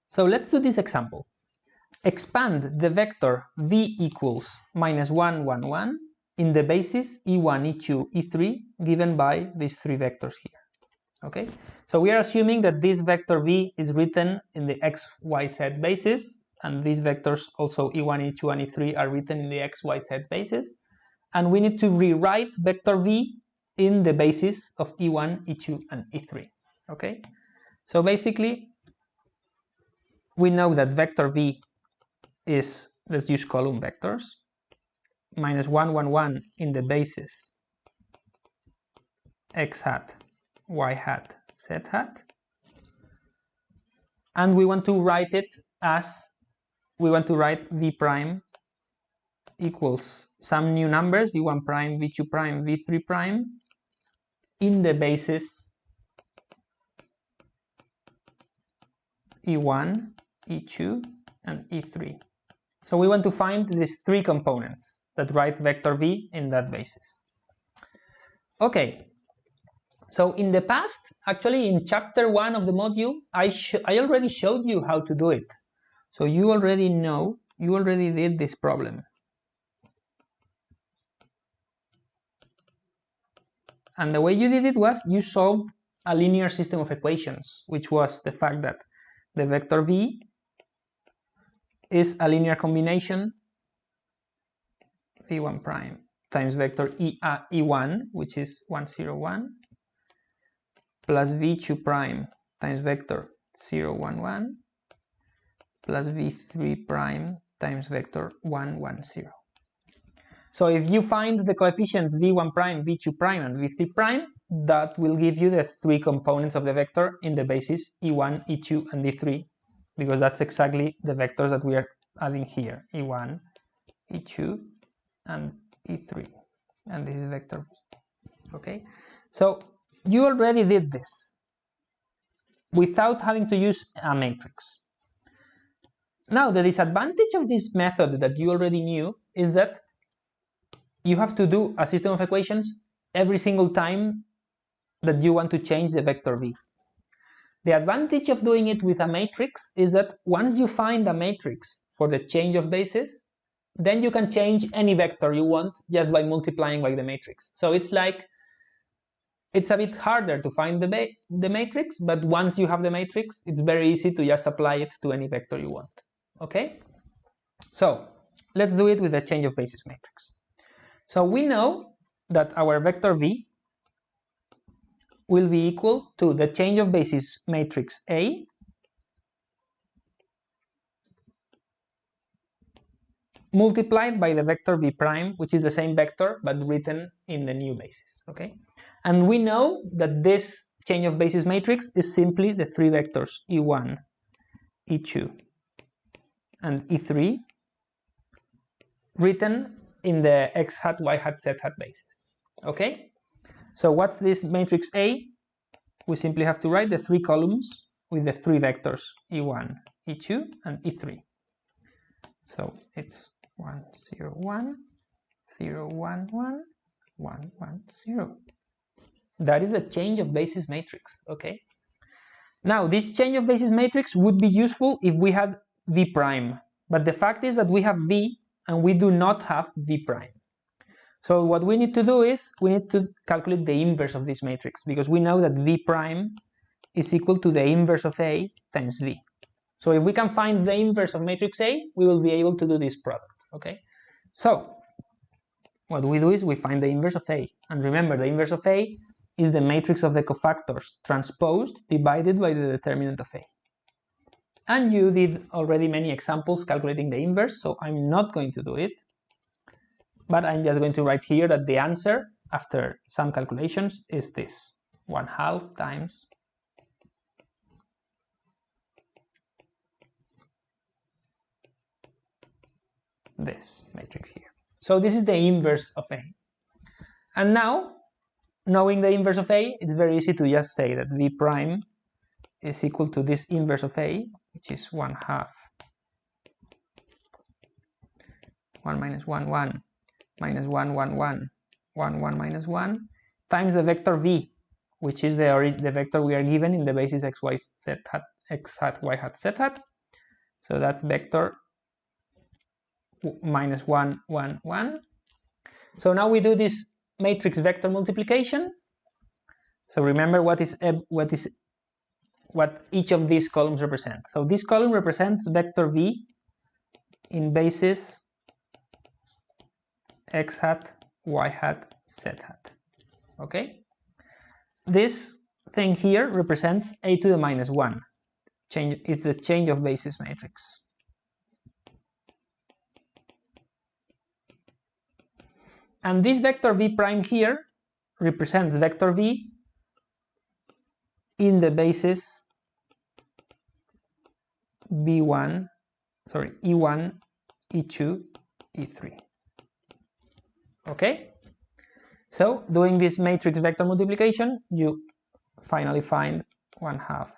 So let's do this example. Expand the vector v equals -1, 1, 1 in the basis e1, e2, e3 given by these three vectors here. Okay, so we are assuming that this vector v is written in the x, y, z basis, and these vectors also e1, e2, and e3 are written in the x, y, z basis, and we need to rewrite vector v in the basis of e1, e2, and e3. Okay, so basically we know that vector v is, let's use column vectors, -1, 1, 1 in the basis x hat, y hat, z hat, and we want to write it as, we want to write v prime equals some new numbers, v1 prime, v2 prime, v3 prime in the basis e1, e2, and e3. So we want to find these three components that write vector v in that basis. Okay, so in the past, actually in chapter 1 of the module, I already showed you how to do it. So you already know, you already did this problem. And the way you did it was you solved a linear system of equations, which was the fact that the vector v is a linear combination v1 prime times vector e1, which is 1, 0, 1, plus v2 prime times vector 0, 1, 1, plus v3 prime times vector 1, 1, 0. So if you find the coefficients v1 prime, v2 prime, and v3 prime, that will give you the three components of the vector in the basis e1, e2, and e3, because that's exactly the vectors that we are adding here, e1, e2, and e3, and this is vector v. Okay, so you already did this without having to use a matrix. Now, the disadvantage of this method that you already knew is that you have to do a system of equations every single time that you want to change the vector v. The advantage of doing it with a matrix is that once you find a matrix for the change of basis, then you can change any vector you want just by multiplying by the matrix. So it's like, it's a bit harder to find the matrix, but once you have the matrix, it's very easy to just apply it to any vector you want. Okay? So let's do it with the change of basis matrix. So we know that our vector v will be equal to the change of basis matrix A multiplied by the vector v prime, which is the same vector but written in the new basis. Okay, and we know that this change of basis matrix is simply the three vectors e1, e2, and e3 written in the x hat, y hat, z hat basis. Okay, so what's this matrix A? We simply have to write the three columns with the three vectors e1, e2, and e3. So it's 1, 0, 1, 0, 1, 1, 1, 1, 0. That is a change of basis matrix. Okay. Now this change of basis matrix would be useful if we had v prime, but the fact is that we have v and we do not have v prime. So what we need to do is we need to calculate the inverse of this matrix, because we know that v prime is equal to the inverse of A times v. So if we can find the inverse of matrix A, we will be able to do this product. Okay, so what we do is we find the inverse of A, and remember the inverse of A is the matrix of the cofactors transposed divided by the determinant of A. And you did already many examples calculating the inverse, so I'm not going to do it, but I'm just going to write here that the answer after some calculations is this: 1/2 times this matrix here. So this is the inverse of A. And now, knowing the inverse of A, it's very easy to just say that v prime is equal to this inverse of A, which is 1/2 1 minus 1, 1 minus 1, 1, 1, 1, 1 minus 1 times the vector v, which is the vector we are given in the basis x, y, z hat, x hat, y hat, z hat, So that's vector minus 1, 1, 1. So now we do this matrix vector multiplication. So remember what each of these columns represent. So this column represents vector v in basis x hat, y hat, z hat. Okay? This thing here represents a to the minus 1. It's the change of basis matrix. And this vector v prime here represents vector v in the basis E1, E2, E3. Okay? So doing this matrix vector multiplication, you finally find 1/2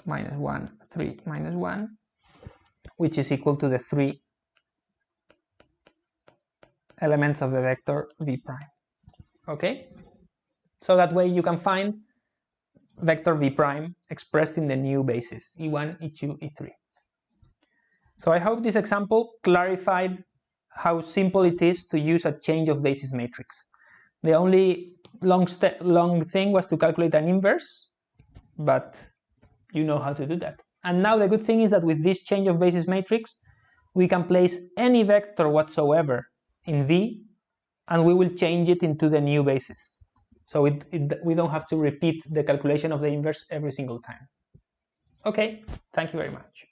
minus 1, 3 minus 1, which is equal to the 3 elements of the vector v prime. Okay? So that way you can find vector v prime expressed in the new basis, E1, E2, E3. So I hope this example clarified how simple it is to use a change of basis matrix. The only long thing was to calculate an inverse, but you know how to do that. And now the good thing is that with this change of basis matrix, we can place any vector whatsoever in V, and we will change it into the new basis. So we don't have to repeat the calculation of the inverse every single time. Okay, thank you very much.